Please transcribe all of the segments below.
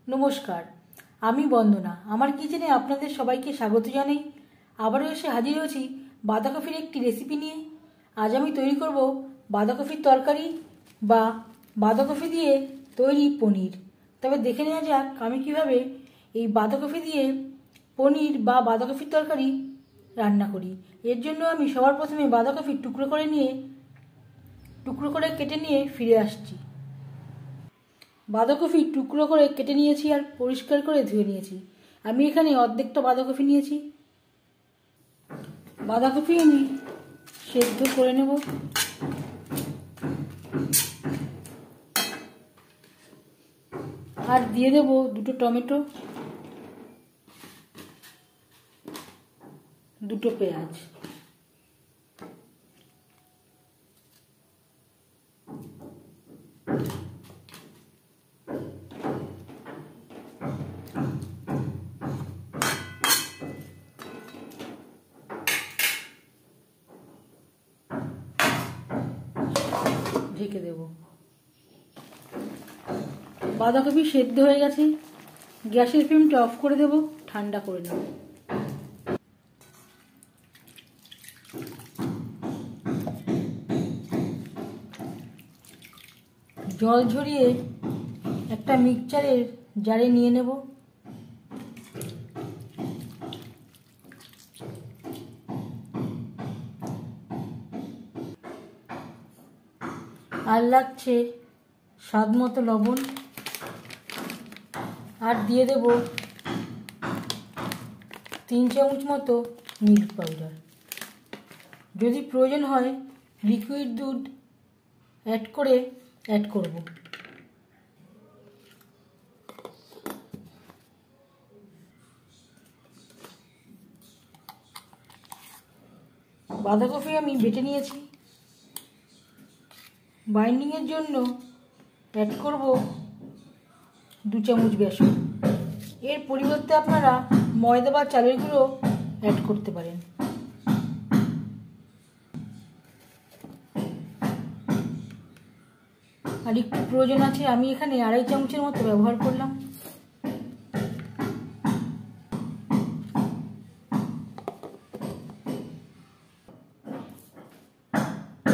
নমস্কার, আমি বন্দনা। আমার কিচেনে আপনাদের সবাইকে স্বাগত জানাই। আবারও এসে হাজির হয়েছি বাঁধাকপির একটি রেসিপি নিয়ে। আজ আমি তৈরি করব বাঁধাকপির তরকারি বা বাঁধাকপি দিয়ে তৈরি পনির। তবে দেখে নেওয়া যাক আমি কিভাবে এই বাঁধাকপি দিয়ে পনির বা বাঁধাকপির তরকারি রান্না করি। এর জন্য আমি সবার প্রথমে বাঁধাকপি টুকরো করে কেটে নিয়ে ফিরে আসছি। বাঁধাকপি টুকরো করে কেটে নিয়েছি আর পরিষ্কার করে ধুয়ে নিয়েছি। আমি এখানে অর্ধেকটা বাঁধাকপি নিয়েছি। বাঁধাকপি আমি সেদ্ধ করে নেব। আর দিয়ে দেব দুটো টমেটো, দুটো পেঁয়াজ। ঢেকে দেব। বাঁধাকপি সেদ্ধ হয়ে গেছে। গ্যাসের ফ্লেমটা অফ করে দেব, ঠান্ডা করে নেব। জল ঝরিয়ে একটা মিক্সচারের জারে নিয়ে নেব। আর লাগছে স্বাদ মতো লবণ। আর দিয়ে দেব 3 চামচ মতো মিল্ক পাউডার। যদি প্রয়োজন হয় লিকুইড দুধ অ্যাড করব। বাঁধাকপি আমি বেটে নিয়েছি। বাইন্ডিংয়ের জন্য অ্যাড করব 2 চামচ বেসন। এর পরিবর্তে আপনারা ময়দা বা চালের গুঁড়ো অ্যাড করতে পারেন। আর একটু প্রয়োজন আছে, আমি এখানে 2.5 চামচের মতো ব্যবহার করলাম।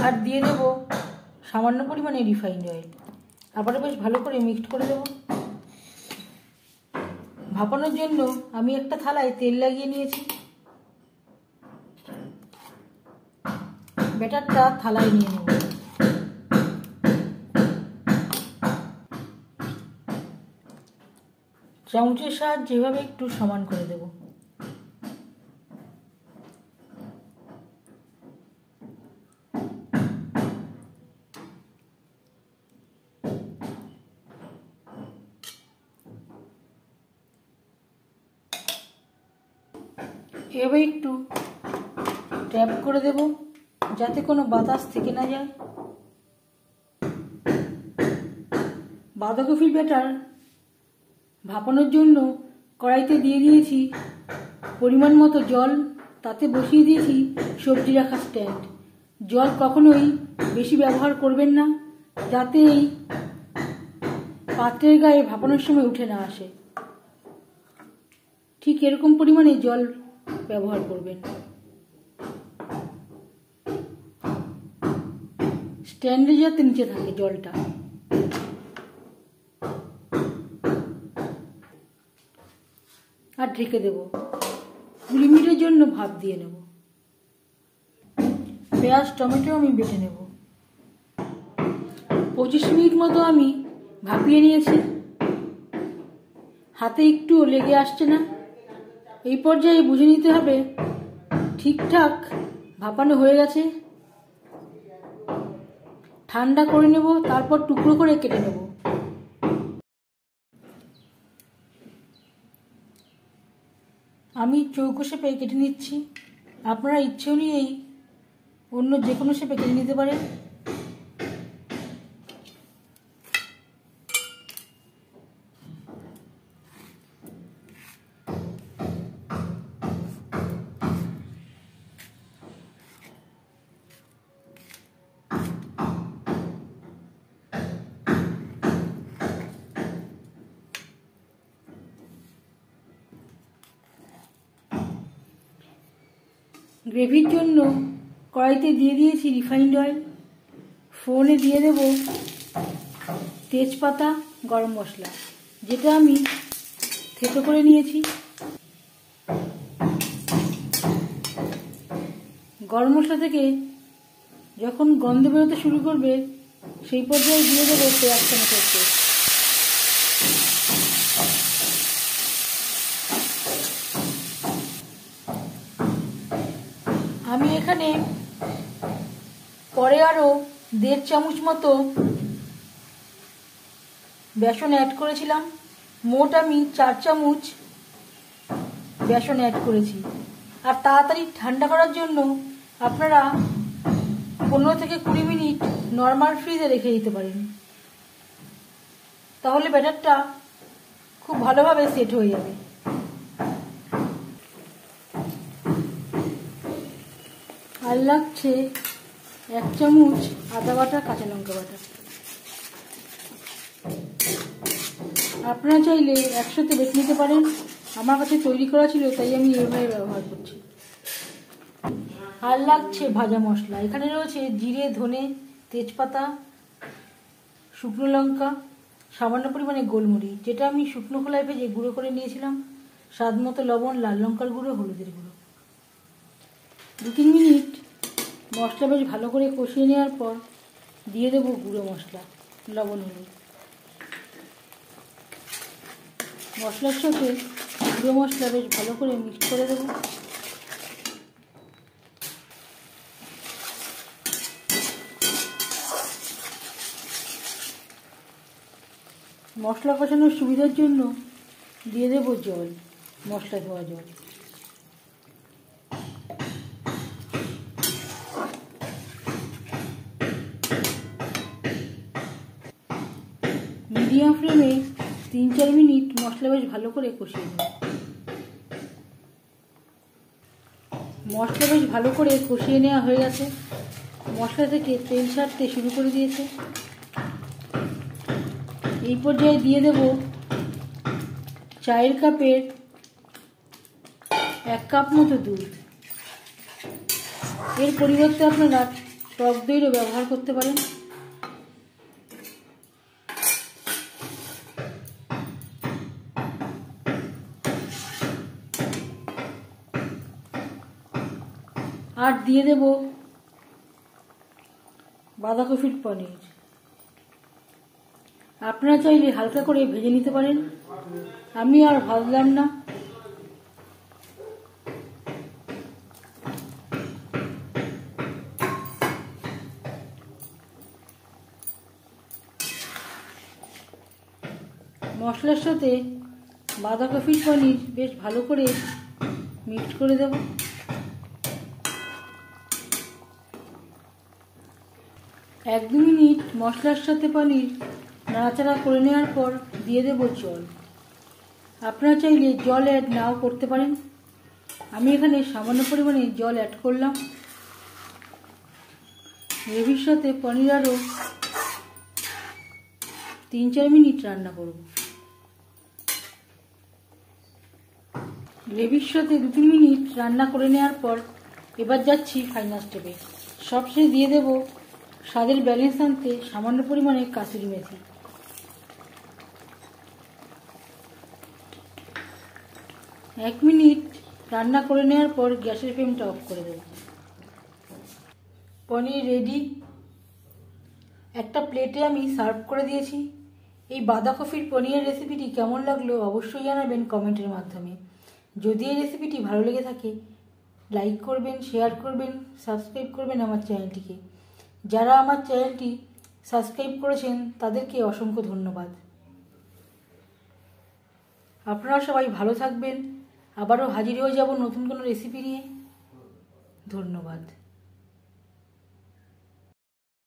আর দিয়ে দেব সামান্য পরিমাণে রিফাইন্ড অয়েল। আবারও বেশ ভালো করে মিক্সড করে দেব। ভাপানোর জন্য আমি একটা থালায় তেল লাগিয়ে নিয়েছি। ব্যাটারটা থালায় নিয়ে নেব। চামচের সাহায্যে এভাবে একটু সমান করে দেব। এবার একটু ট্যাপ করে দেব যাতে কোনো বাতাস থেকে না যায়। বাঁধাকপির ব্যাটার ভাপানোর জন্য কড়াইতে দিয়ে দিয়েছি পরিমাণ মতো জল। তাতে বসিয়ে দিয়েছি সবজি রাখার স্ট্যান্ড। জল কখনোই বেশি ব্যবহার করবেন না, যাতে এই পাত্রের গায়ে ভাপানোর সময় উঠে না আসে। ঠিক এরকম পরিমাণে জল ব্যবহার করবেন। স্ট্যান্ডে যাতে নিচে থাকে জলটা। আর ঢেকে দেব। 20 মিনিটের জন্য ভাপ দিয়ে নেব। পেঁয়াজ টমেটো আমি বেটে নেব। 25 মিনিট মতো আমি ভাপিয়ে নিয়েছি। হাতে একটুও লেগে আসছে না। এই পর্যায়ে বুঝে নিতে হবে ঠিকঠাক ভাপানো হয়ে গেছে। ঠান্ডা করে নেব, তারপর টুকরো করে কেটে নেব। আমি চৌকো শেপে কেটে নিচ্ছি। আপনারা ইচ্ছে অনুযায়ী অন্য যে কোনো শেপে কেটে নিতে পারেন। গ্রেভির জন্য কড়াইতে দিয়ে দিয়েছি রিফাইন্ড অয়েল। ফোড়নে দিয়ে দেব তেজপাতা, গরম মশলা, যেটা আমি থেতো করে নিয়েছি। গরম মশলা থেকে যখন গন্ধ বেরোতে শুরু করবে সেই পর্যায়ে দিয়ে দেবো পেঁয়াজ টমেটোর পেস্ট। আমি এখানে পরে আরও 1.5 চামচ মতো বেসন অ্যাড করেছিলাম। মোট আমি 4 চামচ বেসন অ্যাড করেছি। আর তাড়াতাড়ি ঠান্ডা করার জন্য আপনারা 15 থেকে 20 মিনিট নর্মাল ফ্রিজে রেখে দিতে পারেন, তাহলে ব্যাটারটা খুব ভালোভাবে সেট হয়ে যাবে। আর লাগছে 1 চামচ আদা বাটা, কাঁচা লঙ্কা বাটা। আপনারা চাইলে একসাথে বেটে নিতে পারেন, আমার কাছে তৈরি করা ছিল তাই আমি এইভাবে ব্যবহার করছি। আর লাগছে ভাজা মশলা। এখানে রয়েছে জিরে, ধনে, তেজপাতা, শুকনো লঙ্কা, সামান্য পরিমাণে গোলমরিচ, যেটা আমি শুকনো খোলায় ভেজে গুঁড়ো করে নিয়েছিলাম, স্বাদ মতো লবণ, লাল লঙ্কার গুঁড়ো, হলুদের গুঁড়ো। 2-3 মিনিট মশলা বেশ ভালো করে কষিয়ে নেওয়ার পর দিয়ে দেব গুঁড়ো মশলা, লবণ, হলুদ। মশলার সাথে গুঁড়ো মশলা বেশ ভালো করে মিক্স করে দেব। মশলা কষানোর সুবিধার জন্য দিয়ে দেব জল, মশলা ধোয়া জল। মিডিয়াম ফ্লেমে 3-4 মিনিট মশলা বেশ ভালো করে কষিয়ে নেব। মশলা বেশ ভালো করে কষিয়ে নেওয়া হয়ে গেছে। মশলা থেকে তেল ছাড়তে শুরু করে দিয়েছে। এই পর্যায়ে দিয়ে দেব চায়ের কাপের 1 কাপ মতো দুধ। এর পরিবর্তে আপনারা টক দইও ব্যবহার করতে পারেন। আর দিয়ে দেব বাঁধাকপির পনির। আপনারা চাইলে হালকা করে ভেজে নিতে পারেন, আমি আর ভাজলাম না। মশলার সাথে বাঁধাকপির পনির বেশ ভালো করে মিক্স করে দেব। 1-2 মিনিট মশলার সাথে পনির নাড়াচাড়া করে নেওয়ার পর দিয়ে দেব জল। আপনারা চাইলে জল অ্যাড নাও করতে পারেন, আমি এখানে সামান্য পরিমাণে জল অ্যাড করলাম। গ্রেভির সাথে পনির আরও 3-4 মিনিট রান্না করব। গ্রেভির সাথে 2-3 মিনিট রান্না করে নেওয়ার পর এবার যাচ্ছি ফাইনাল স্টেপে। সবশেষে দিয়ে দেব স্বাদের ব্যালেন্স আনতে সামান্য পরিমাণে কাসুরি মেথি। এক মিনিট রান্না করে নেওয়ার পর গ্যাসের ফ্লেমটা অফ করে দেব। পনির রেডি। একটা প্লেটে আমি সার্ভ করে দিয়েছি। এই বাঁধাকপির পনিরের রেসিপিটি কেমন লাগলো অবশ্যই জানাবেন কমেন্টের মাধ্যমে। যদি এই রেসিপিটি ভালো লেগে থাকে লাইক করবেন, শেয়ার করবেন, সাবস্ক্রাইব করবেন আমার চ্যানেলটিকে। যারা আমার চ্যানেলটি সাবস্ক্রাইব করেছেন তাদেরকে অসংখ্য ধন্যবাদ। আপনারা সবাই ভালো থাকবেন। আবারও হাজির হয়ে যাব নতুন কোনো রেসিপি নিয়ে। ধন্যবাদ।